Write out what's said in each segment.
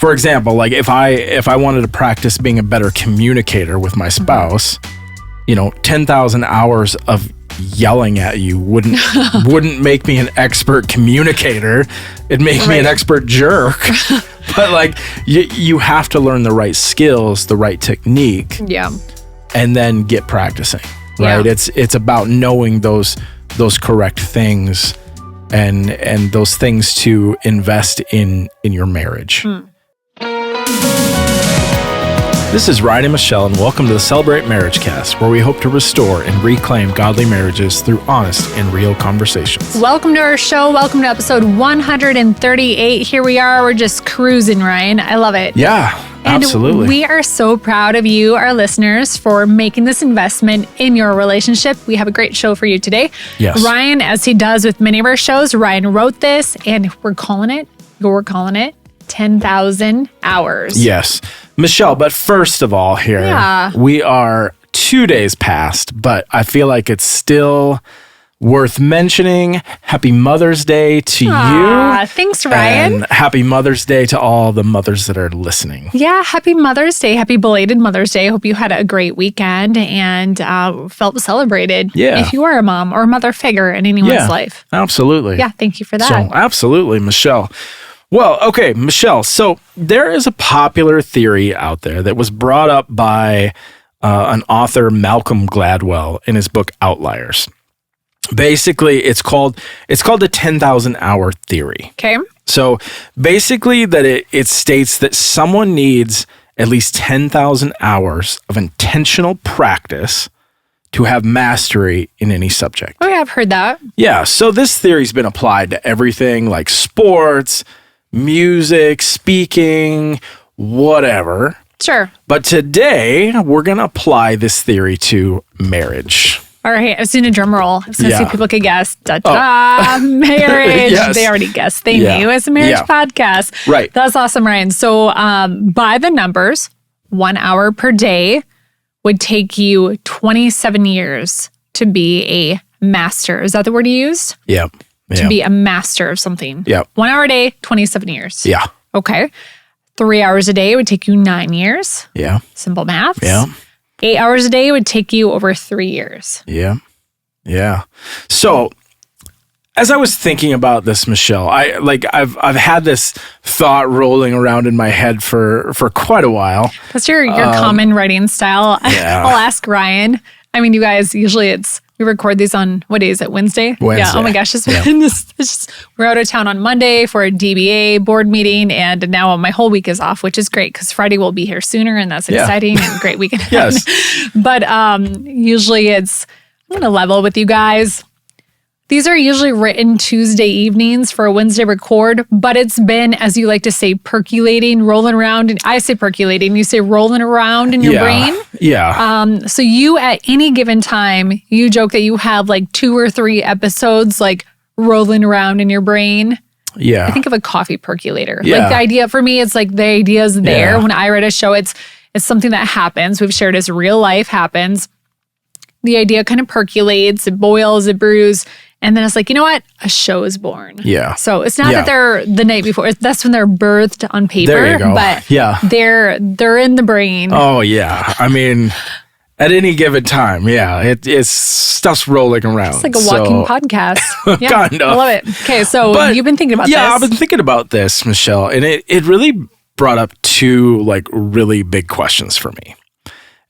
For example, like if I wanted to practice being a better communicator with my spouse, 10,000 hours of yelling at you wouldn't make me an expert communicator. It'd make me an expert jerk. But like you have to learn the right skills, the right technique. Yeah. And then get practicing. Right? Yeah. It's about knowing those correct things and those things to invest in your marriage. This is Ryan and Michelle, and welcome to the Celebrate MarriageCast, where we hope to restore and reclaim godly marriages through honest and real conversations. Welcome to our show. Welcome to episode 138. Here we are. We're just cruising, Ryan. I love it. Yeah, absolutely. And we are so proud of you, our listeners, for making this investment in your relationship. We have a great show for you today. Yes. Ryan, as he does with many of our shows, Ryan wrote this, and you're calling it 10,000 hours. Yes. Michelle, but first of all here, we are 2 days past, but I feel like it's still worth mentioning. Happy Mother's Day to you. Thanks, Ryan. And happy Mother's Day to all the mothers that are listening. Yeah, happy Mother's Day. Happy belated Mother's Day. I hope you had a great weekend and felt celebrated. Yeah. If you are a mom or a mother figure in anyone's life. Absolutely. Yeah, thank you for that. So, absolutely, Michelle. Well, okay, Michelle, so there is a popular theory out there that was brought up by an author, Malcolm Gladwell, in his book Outliers. Basically, it's called the 10,000 hour theory. Okay. So basically that it states that someone needs at least 10,000 hours of intentional practice to have mastery in any subject. Oh, yeah, I've heard that. Yeah, so this theory's been applied to everything like sports, music, speaking, whatever. Sure. But today, we're going to apply this theory to marriage. All right, I've seen a drum roll. I was going to see if people could guess. Da-da, marriage. Yes. They already guessed. They knew it's a marriage podcast. Right. That's awesome, Ryan. So by the numbers, 1 hour per day would take you 27 years to be a master. Is that the word you used? Yeah. To be a master of something. Yeah. 1 hour a day, 27 years. Yeah. Okay. 3 hours a day would take you 9 years. Yeah. Simple maths. Yeah. 8 hours a day would take you over 3 years. Yeah. Yeah. So as I was thinking about this, Michelle, I've had this thought rolling around in my head for quite a while. That's your common writing style. Yeah. I'll ask Ryan. I mean, you guys, usually we record these on, what day is it, Wednesday? Yeah, oh my gosh, we're out of town on Monday for a DBA board meeting, and now my whole week is off, which is great because Friday will be here sooner, and that's exciting and great weekend. Yes. But usually I'm going to level with you guys. These are usually written Tuesday evenings for a Wednesday record, but it's been, as you like to say, percolating, rolling around. And I say percolating, you say rolling around in your brain. Yeah. So you, at any given time, you joke that you have like 2 or 3 episodes like rolling around in your brain. Yeah. I think of a coffee percolator. Yeah. Like the idea for me, it's like the idea is there. Yeah. When I write a show, it's something that happens. We've shared as real life happens. The idea kind of percolates, it boils, it brews. And then it's like, you know what? A show is born. Yeah. So it's not that they're the night before. That's when they're birthed on paper. There you go. But they're in the brain. Oh, yeah. I mean, at any given time, it's stuff's rolling around. It's like a walking podcast. Yeah, kind of. I love it. Okay, so you've been thinking about this. Yeah, I've been thinking about this, Michelle. And it really brought up 2 like really big questions for me.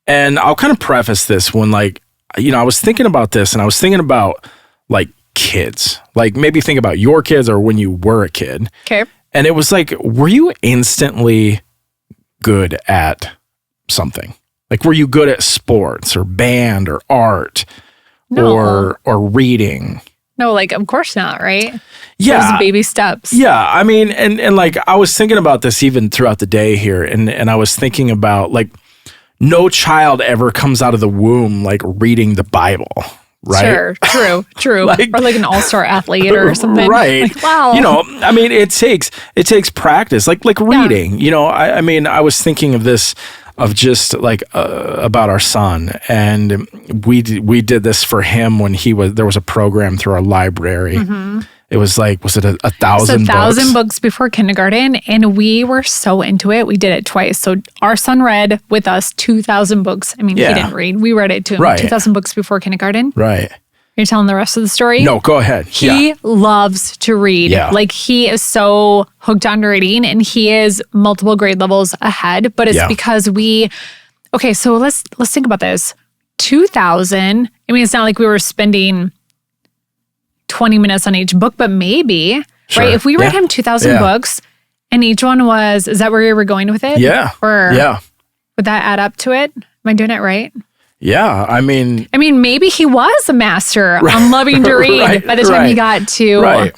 And I'll kind of preface this when I was thinking about this, and I was thinking about like kids, like maybe think about your kids or when you were a kid. Okay. And it was like, were you instantly good at something? Like, were you good at sports or band or art or reading? No, like, of course not, right? Yeah. Those baby steps. Yeah. I mean, and like, I was thinking about this even throughout the day here. And I was thinking about like, no child ever comes out of the womb, like reading the Bible. Right? Sure, true. Like, or like an all-star athlete or something. Right. Like, wow. I mean, it takes practice, like reading. Yeah. I mean, I was thinking of this, of just like about our son, and we did this for him when there was a program through our library. Mm-hmm. It was like, was it 1,000 It's 1,000 books? books before kindergarten, and we were so into it. We did it twice. So our son read with us 2,000 books. I mean, Yeah. he didn't read. We read it to him. Right. 2,000 books before kindergarten. Right. You're telling the rest of the story? No, go ahead. He loves to read. Yeah. Like he is so hooked on reading, and he is multiple grade levels ahead. But it's because so let's think about this. 2,000. I mean, it's not like we were spending 20 minutes on each book, but maybe, right? If we read him 2,000 books and each one was, is that where you were going with it? Yeah. Or would that add up to it? Am I doing it right? Yeah. I mean, maybe he was a master on loving to read by the time he got to. Right.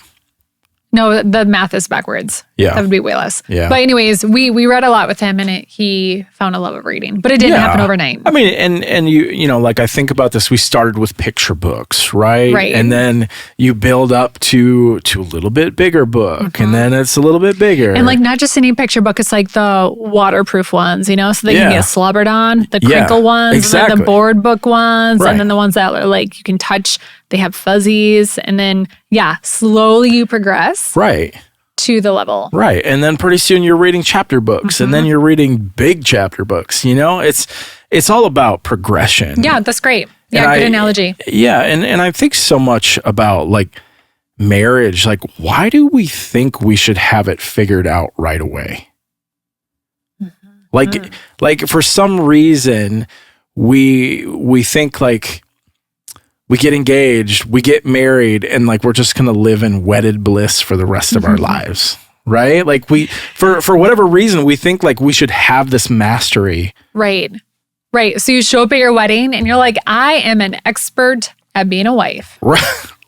No, the math is backwards. Yeah. That would be way less. Yeah. But anyways, we read a lot with him, and he found a love of reading. But it didn't happen overnight. I mean, and you know, like I think about this, we started with picture books, right? Right. And then you build up to a little bit bigger book, and then it's a little bit bigger. And like not just any picture book, it's like the waterproof ones, you know, so they can get slobbered on, the crinkle ones, and then the board book ones, and then the ones that are like you can touch, they have fuzzies, and then slowly you progress. Right. To the level. Right. And then pretty soon you're reading chapter books, and then you're reading big chapter books. You know, it's all about progression. Yeah, that's great. Yeah, good analogy. Yeah. And I think so much about like marriage, like why do we think we should have it figured out right away? Like for some reason we think like we get engaged, we get married, and like we're just gonna live in wedded bliss for the rest of our lives, right? Like we, for whatever reason, we think like we should have this mastery. Right. So you show up at your wedding, and you're like, I am an expert at being a wife.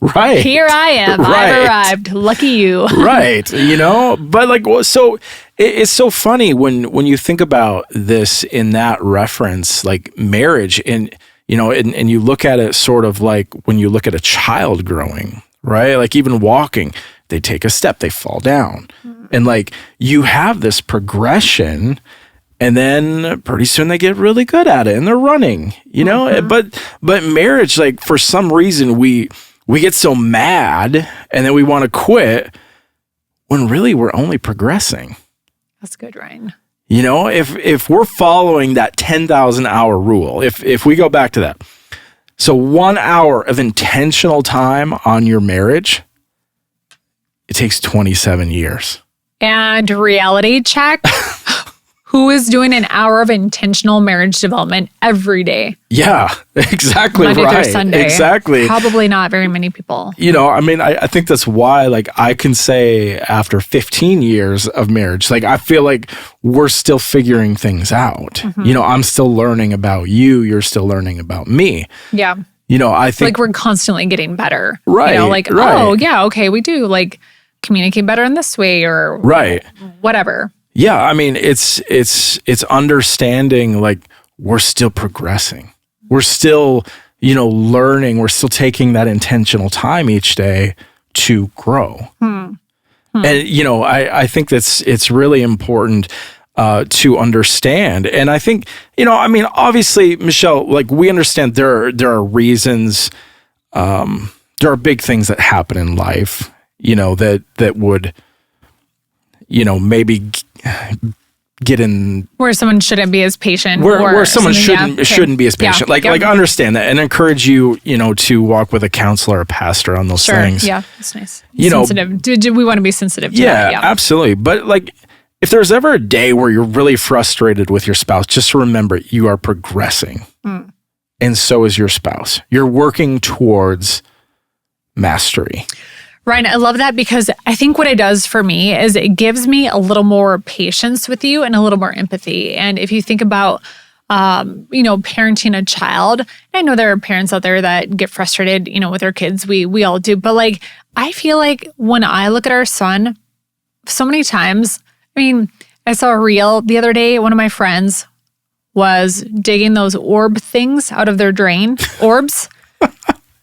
Right. Here I am. Right. I've arrived. Lucky you. Right. You know, but like, so it's so funny when you think about this in that reference, like marriage and. You know, and you look at it sort of like when you look at a child growing, right? Like even walking, they take a step, they fall down. And like you have this progression, and then pretty soon they get really good at it and they're running, you know? But marriage, like for some reason we get so mad and then we want to quit when really we're only progressing. That's good, Ryan. You know, if we're following that 10,000 hour rule, if we go back to that, so 1 hour of intentional time on your marriage, it takes 27 years. And reality check, who is doing an hour of intentional marriage development every day? Yeah, exactly. Monday right. through Sunday. Exactly. Probably not very many people. You know, I mean, I think that's why, like, I can say after 15 years of marriage, like, I feel like we're still figuring things out. You know, I'm still learning about you. You're still learning about me. Yeah. You know, I think like we're constantly getting better. Right. You know, like, oh, yeah, okay, we do like communicate better in this way or whatever. Yeah, I mean, it's understanding like we're still progressing. We're still, you know, learning. We're still taking that intentional time each day to grow. And, you know, I think it's really important to understand. And I think, you know, I mean, obviously, Michelle, like we understand there are reasons, there are big things that happen in life, you know, that would, you know, maybe get in where someone shouldn't be as patient, where someone shouldn't be as patient. Like understand that and encourage you, you know, to walk with a counselor or a pastor on those things. Yeah, that's nice. You sensitive. Do we want to be sensitive to that? Yeah, absolutely. But like, if there's ever a day where you're really frustrated with your spouse, just remember you are progressing, and so is your spouse. You're working towards mastery. Ryan, I love that because I think what it does for me is it gives me a little more patience with you and a little more empathy. And if you think about, you know, parenting a child, I know there are parents out there that get frustrated, you know, with their kids. We all do. But like, I feel like when I look at our son, so many times, I mean, I saw a reel the other day. One of my friends was digging those orb things out of their drain, orbs.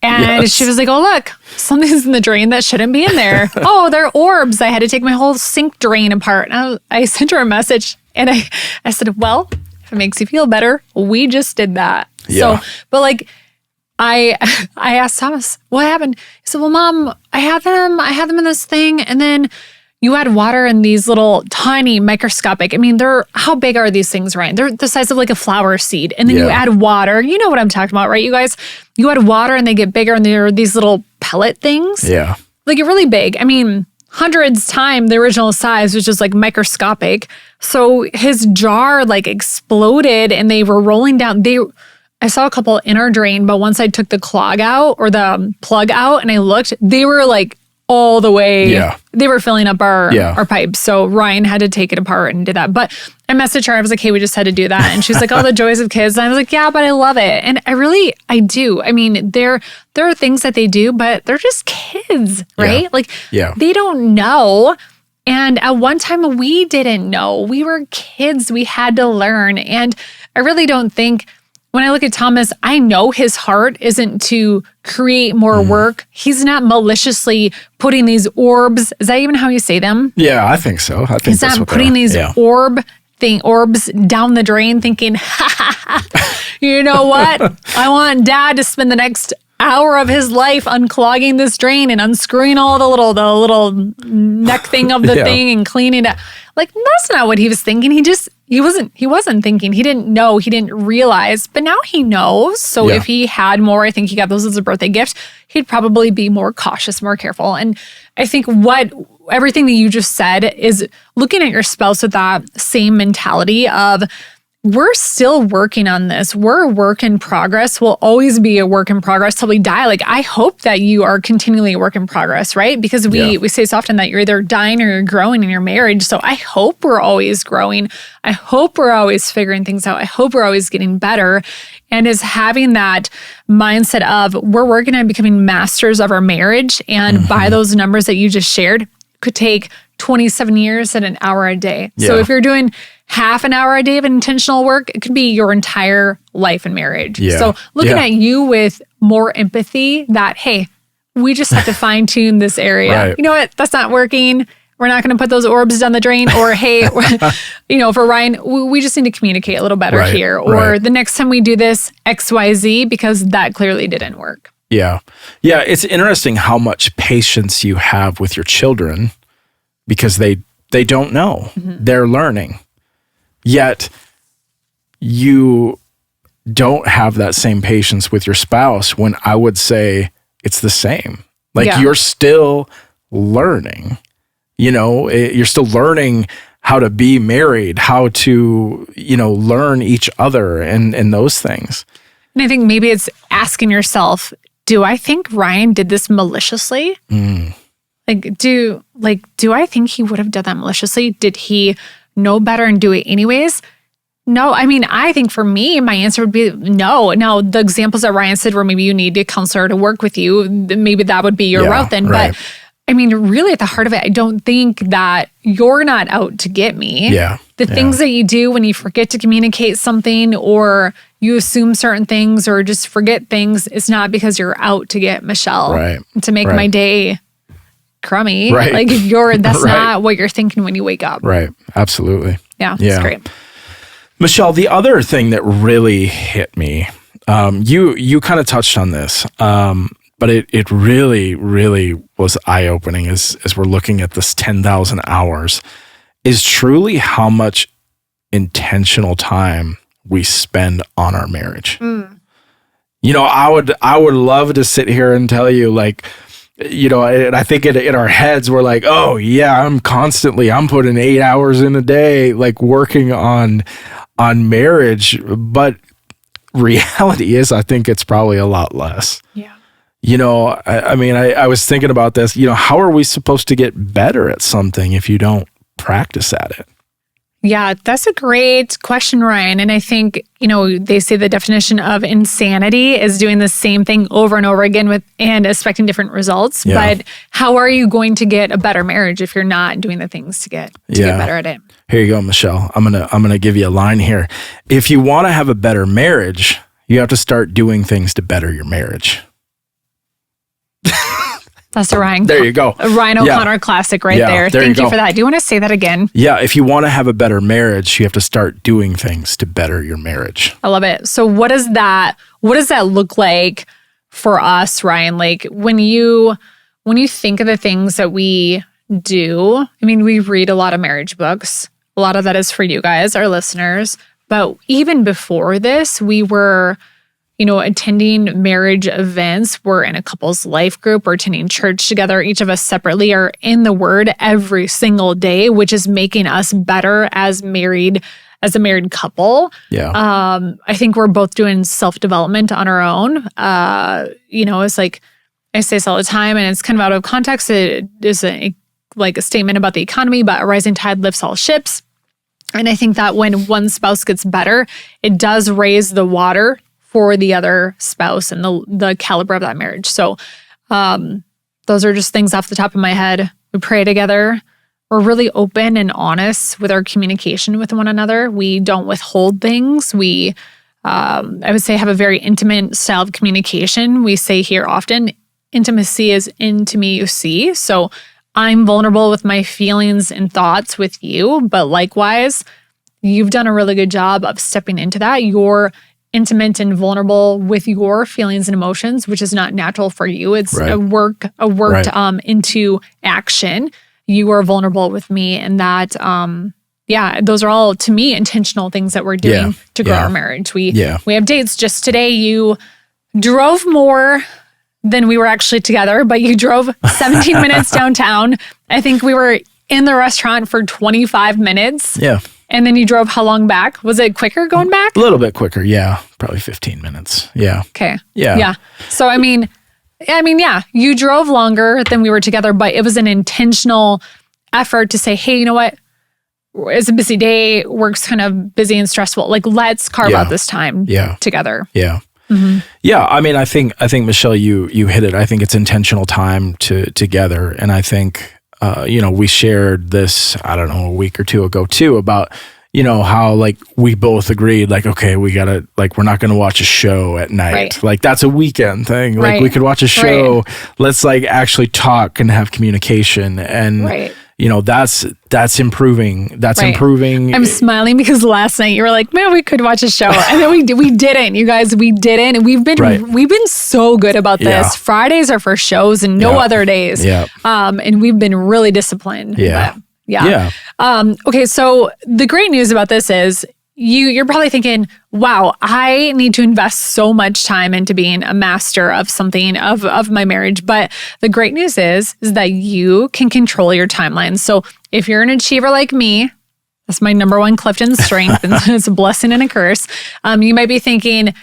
And she was like, oh, look, something's in the drain that shouldn't be in there. Oh, they're orbs. I had to take my whole sink drain apart. And I sent her a message and I said, well, if it makes you feel better, we just did that. Yeah. So, but like, I asked Thomas, what happened? He said, well, Mom, I had them in this thing. And then you add water in these little tiny microscopic. I mean, how big are these things, Ryan? They're the size of like a flower seed. And then you add water. You know what I'm talking about, right, you guys? You add water and they get bigger and they're these little pellet things. Yeah. Like get really big. I mean, hundreds times the original size, which is like microscopic. So his jar like exploded and they were rolling down. I saw a couple in our drain, but once I took the clog out or the plug out and I looked, they were like all the way. Yeah. They were filling up our pipes. So Ryan had to take it apart and did that. But I messaged her. I was like, hey, we just had to do that. And she was like, oh, the joys of kids. And I was like, yeah, but I love it. And I do. I mean, there are things that they do, but they're just kids, right? Yeah. Like they don't know. And at one time we didn't know. We were kids. We had to learn. And I really don't think, when I look at Thomas, I know his heart isn't to create more work. He's not maliciously putting these orbs. Is that even how you say them? Yeah, I think so. I think he's not putting these orbs down the drain thinking, you know what? I want Dad to spend the next hour of his life unclogging this drain and unscrewing all the little neck thing of the thing and cleaning it. Like, that's not what he was thinking. He wasn't thinking. He didn't know. He didn't realize. But now he knows. So if he had more, I think he got those as a birthday gift, he'd probably be more cautious, more careful. And I think everything that you just said is looking at your spouse with that same mentality of, we're still working on this. We're a work in progress. We'll always be a work in progress till we die. Like, I hope that you are continually a work in progress, right? Because we say so often that you're either dying or you're growing in your marriage. So I hope we're always growing. I hope we're always figuring things out. I hope we're always getting better. And is having that mindset of we're working on becoming masters of our marriage. And by those numbers that you just shared, could take 27 years and an hour a day. Yeah. So if you're doing half an hour a day of intentional work, it could be your entire life in marriage. Yeah. So looking at you with more empathy that, hey, we just have to fine tune this area. Right. You know what? That's not working. We're not going to put those orbs down the drain. Or, hey, for Ryan, we just need to communicate a little better here. Or the next time we do this, XYZ, because that clearly didn't work. Yeah. Yeah. It's interesting how much patience you have with your children because they don't know. Mm-hmm. They're learning. Yet you don't have that same patience with your spouse when I would say it's the same. Like you're still learning, you're still learning how to be married, how to, learn each other and those things. And I think maybe it's asking yourself, do I think Ryan did this maliciously? Do I think he would have done that maliciously? Did he know better and do it anyways? No. I mean, I think for me, my answer would be no. Now, the examples that Ryan said where maybe you need a counselor to work with you, maybe that would be your route then. Right. But I mean, really at the heart of it, I don't think that you're not out to get me. Yeah. The things that you do when you forget to communicate something or you assume certain things or just forget things, it's not because you're out to get Michelle to make my day crummy. Right. Like that's not what you're thinking when you wake up. Right. Absolutely. Yeah. It's great. Michelle, the other thing that really hit me, you kind of touched on this, but it really, really was eye-opening as we're looking at this 10,000 hours, is truly how much intentional time we spend on our marriage. I would love to sit here and tell you and I think in our heads, we're like, oh yeah, I'm putting 8 hours in a day, like working on marriage. But reality is, I think it's probably a lot less. Yeah. I was thinking about this, how are we supposed to get better at something if you don't practice at it? Yeah, that's a great question, Ryan. And I think, they say the definition of insanity is doing the same thing over and over again and expecting different results. Yeah. But how are you going to get a better marriage if you're not doing the things to get better at it? Here you go, Michelle. I'm gonna give you a line here. If you want to have a better marriage, you have to start doing things to better your marriage. That's a Ryan. There you go. A Ryan O'Connor classic there. Thank you for that. Do you want to say that again? Yeah. If you want to have a better marriage, you have to start doing things to better your marriage. I love it. So what does that look like for us, Ryan, like when you think of the things that we do, I mean, we read a lot of marriage books. A lot of that is for you guys, our listeners. But even before this, we were, attending marriage events. We're in a couples life group. We're attending church together. Each of us separately are in the Word every single day, which is making us better as a married couple. Yeah. I think we're both doing self-development on our own. It's like, I say this all the time, and it's kind of out of context. It is a statement about the economy, but a rising tide lifts all ships. And I think that when one spouse gets better, it does raise the water for the other spouse and the caliber of that marriage. So those are just things off the top of my head. We pray together. We're really open and honest with our communication with one another. We don't withhold things. We, I would say, have a very intimate style of communication. We say here often, intimacy is into me, you see. So I'm vulnerable with my feelings and thoughts with you, but likewise, you've done a really good job of stepping into that. You're intimate and vulnerable with your feelings and emotions, which is not natural for you. It's right. a work into action. You are vulnerable with me, and that, those are all, to me, intentional things that we're doing to grow our marriage. We have dates. Just today, you drove more than we were actually together, but you drove 17 minutes downtown. I think we were in the restaurant for 25 minutes. Yeah. And then you drove how long back? Was it quicker going back? A little bit quicker. Yeah. Probably 15 minutes. Yeah. Okay. Yeah. Yeah. So, I mean, you drove longer than we were together, but it was an intentional effort to say, hey, you know what? It's a busy day. Work's kind of busy and stressful. Like, let's carve out this time together. Yeah. Mm-hmm. Yeah. I mean, I think Michelle, you hit it. I think it's intentional time together. And I think, we shared this, I don't know, a week or two ago too, about, how like we both agreed, like, okay, we gotta, like, we're not going to watch a show at night. Right. Like that's a weekend thing. Like we could watch a show. Right. Let's like actually talk and have communication. And, that's improving. That's improving. I'm smiling because last night you were like, man, we could watch a show. And then we didn't, you guys, we didn't. And we've been so good about this. Yeah. Fridays are for shows and no other days. Yeah. And we've been really disciplined. Yeah. Okay. So the great news about this is you're probably thinking, wow, I need to invest so much time into being a master of something of my marriage. But the great news is that you can control your timeline. So if you're an achiever like me, that's my number one Clifton strength, and it's a blessing and a curse. You might be thinking,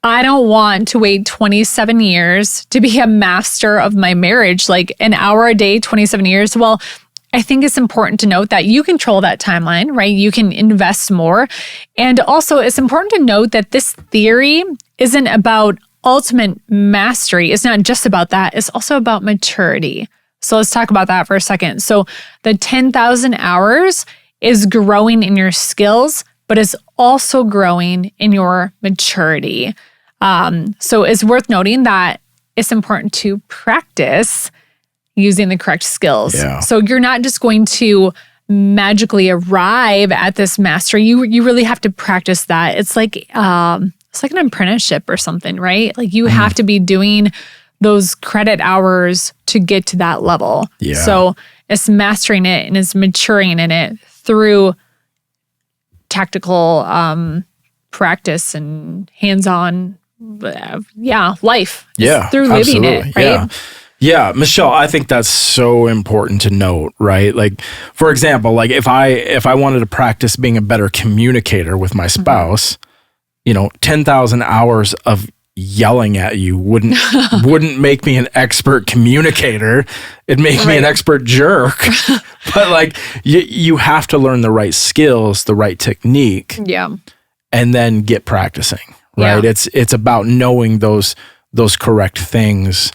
I don't want to wait 27 years to be a master of my marriage, like an hour a day, 27 years. Well, I think it's important to note that you control that timeline, right? You can invest more. And also, it's important to note that this theory isn't about ultimate mastery. It's not just about that. It's also about maturity. So let's talk about that for a second. So the 10,000 hours is growing in your skills, but it's also growing in your maturity. So it's worth noting that it's important to practice using the correct skills. Yeah. So you're not just going to magically arrive at this mastery. You really have to practice that. It's like an apprenticeship or something, right? Like you have to be doing those credit hours to get to that level. Yeah. So it's mastering it and it's maturing in it through tactical practice and hands-on life. Yeah. Through living it, right? Yeah. Yeah, Michelle, I think that's so important to note, right? Like, for example, like if I wanted to practice being a better communicator with my spouse, 10,000 hours of yelling at you wouldn't make me an expert communicator. It'd make me an expert jerk. But like you have to learn the right skills, the right technique. Yeah. And then get practicing, right? Yeah. It's about knowing those correct things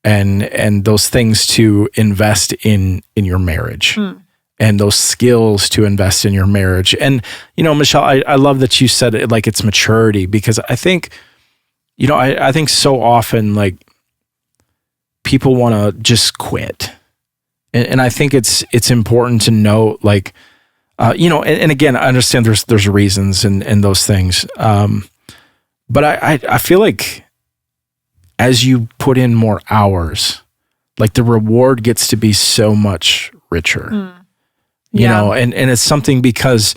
and those things to invest in your marriage. And those skills to invest in your marriage. And, Michelle, I love that you said it like it's maturity, because I think, I think so often like people want to just quit. And I think it's important to note like, and again, I understand there's reasons and those things. But I feel like as you put in more hours, like the reward gets to be so much richer, you know, and it's something because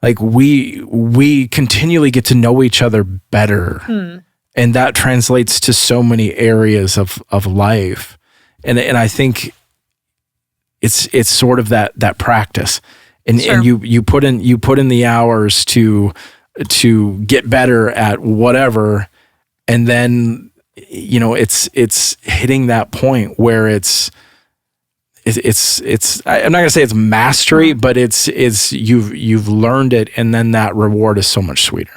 like we continually get to know each other better. And that translates to so many areas of life. And I think it's sort of that practice. And you put in the hours to get better at whatever, and then you know it's hitting that point where it's I'm not gonna say it's mastery, but it's you've learned it, and then that reward is so much sweeter.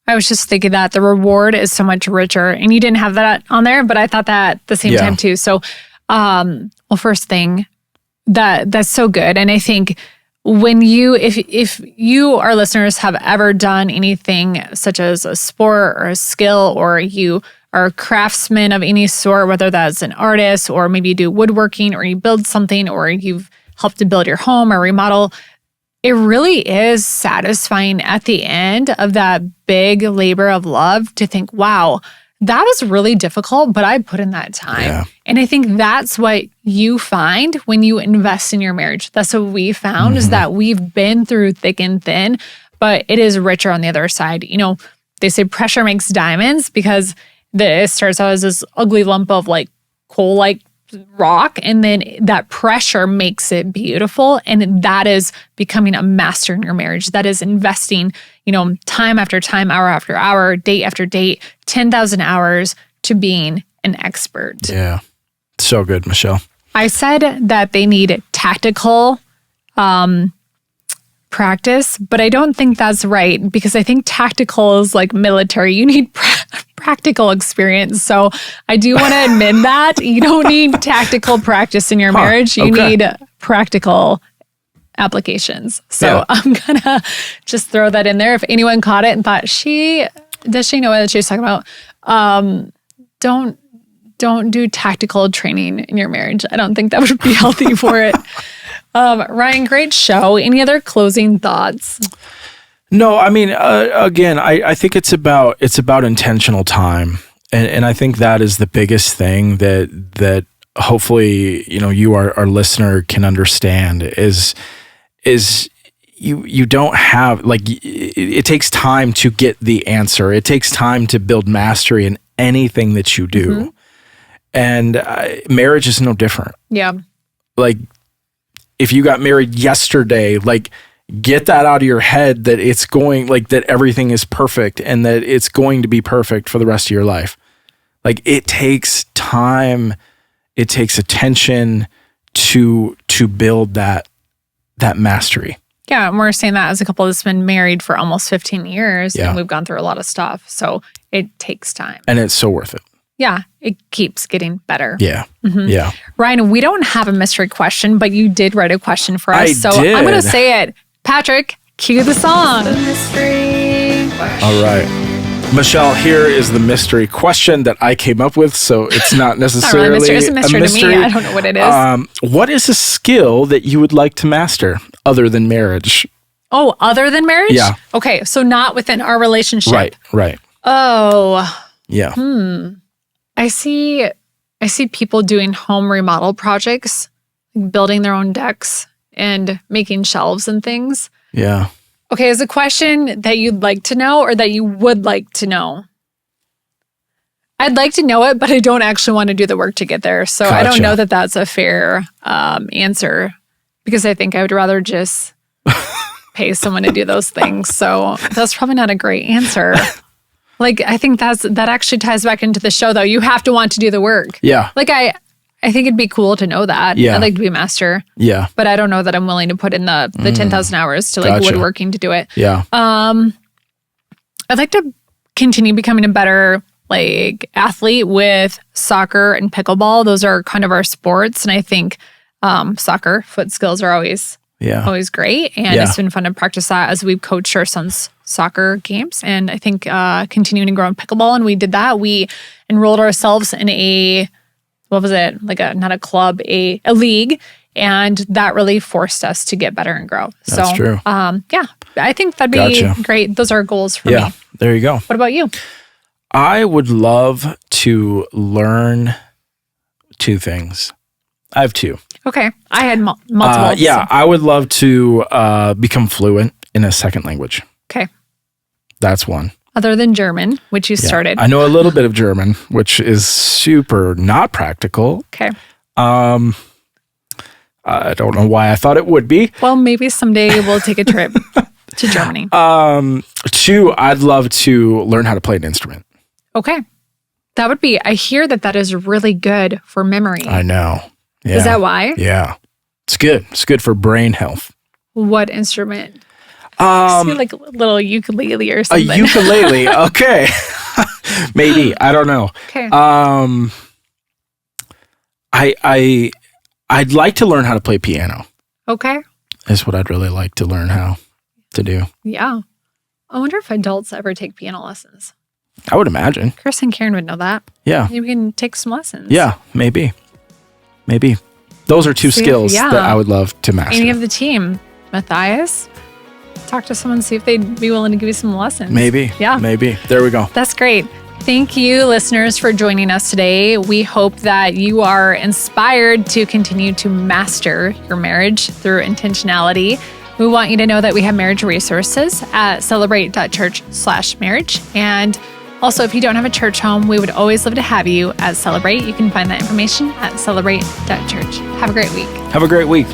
I was just thinking that the reward is so much richer, and you didn't have that on there, but I thought that at the same time too. So, well, first thing that's so good, and I think when if you, our listeners, have ever done anything such as a sport or a skill, or you are a craftsman of any sort, whether that's an artist, or maybe you do woodworking, or you build something, or you've helped to build your home or remodel, it really is satisfying at the end of that big labor of love to think, wow, that was really difficult, but I put in that time. Yeah. And I think that's what you find when you invest in your marriage. That's what we found is that we've been through thick and thin, but it is richer on the other side. You know, they say pressure makes diamonds because it starts out as this ugly lump of like coal-like rock, and then that pressure makes it beautiful. And that is becoming a master in your marriage. That is investing, you know, time after time, hour after hour, date after date, 10,000 hours to being an expert. Yeah. So good, Michelle. I said that they need tactical practice, but I don't think that's right, because I think tactical is like military. You need practical experience. So I do want to admit that you don't need tactical practice in your marriage. You need practical applications. So I'm going to just throw that in there. If anyone caught it and thought, does she know what she's talking about? Don't do tactical training in your marriage. I don't think that would be healthy for it. Ryan, great show. Any other closing thoughts? No, I mean, again, I think it's about intentional time. And I think that is the biggest thing that hopefully, you know, you, our listener, can understand is you don't have, like, it takes time to get the answer. It takes time to build mastery in anything that you do. And marriage is no different. Yeah. Like, if you got married yesterday, like, get that out of your head that it's going, like, that everything is perfect and that it's going to be perfect for the rest of your life. Like, it takes time, it takes attention to build that mastery. Yeah, and we're saying that as a couple that's been married for almost 15 years, and we've gone through a lot of stuff. So it takes time. And it's so worth it. Yeah, it keeps getting better. Yeah. Yeah. Ryan, we don't have a mystery question, but you did write a question for us. I did. I'm going to say it. Patrick, cue the song. The mystery question. All right. Michelle, here is the mystery question that I came up with, so it's not necessarily not really a mystery. It's a mystery to me. I don't know what it is. What is a skill that you would like to master other than marriage? Oh, other than marriage? Yeah. Okay, so not within our relationship. Right. Oh. Yeah. I see people doing home remodel projects, building their own decks and making shelves and things. Yeah. Okay, is a question that you'd like to know or that you would like to know? I'd like to know it, but I don't actually want to do the work to get there. So I don't know that that's a fair answer, because I think I would rather just pay someone to do those things. So that's probably not a great answer. Like, I think that actually ties back into the show, though. You have to want to do the work. Yeah. Like, I think it'd be cool to know that. Yeah. I'd like to be a master. Yeah. But I don't know that I'm willing to put in the 10,000 hours to, like, woodworking to do it. Yeah. I'd like to continue becoming a better, like, athlete with soccer and pickleball. Those are kind of our sports. And I think soccer, foot skills are always great. And it's been fun to practice that as we've coached our son's soccer games. And I think continuing to grow in pickleball. And we did that. We enrolled ourselves in what was it? Like not a club, a league. And that really forced us to get better and grow. That's true. Yeah, I think that'd be great. Those are goals for me. There you go. What about you? I would love to learn two things. I have two. Okay. I had multiple. Yeah, I would love to become fluent in a second language. Okay. That's one. Other than German, which you started. I know a little bit of German, which is super not practical. Okay. I don't know why I thought it would be. Well, maybe someday we'll take a trip to Germany. Two, I'd love to learn how to play an instrument. Okay. That would be, I hear that is really good for memory. I know. Yeah. Is that why? Yeah. It's good. It's good for brain health. What instrument? Like a little ukulele or something. A ukulele. Okay. Maybe. I don't know. Okay. I'd like to learn how to play piano. Okay. Is what I'd really like to learn how to do. Yeah. I wonder if adults ever take piano lessons. I would imagine. Chris and Karen would know that. Yeah. Maybe we can take some lessons. Yeah, maybe. Those are two skills that I would love to master. Any of the team. Matthias, talk to someone, see if they'd be willing to give you some lessons. Maybe. Yeah. Maybe. There we go. That's great. Thank you, listeners, for joining us today. We hope that you are inspired to continue to master your marriage through intentionality. We want you to know that we have marriage resources at Celebrate.church/marriage. And also, if you don't have a church home, we would always love to have you at Celebrate. You can find that information at Celebrate.church. Have a great week. Have a great week.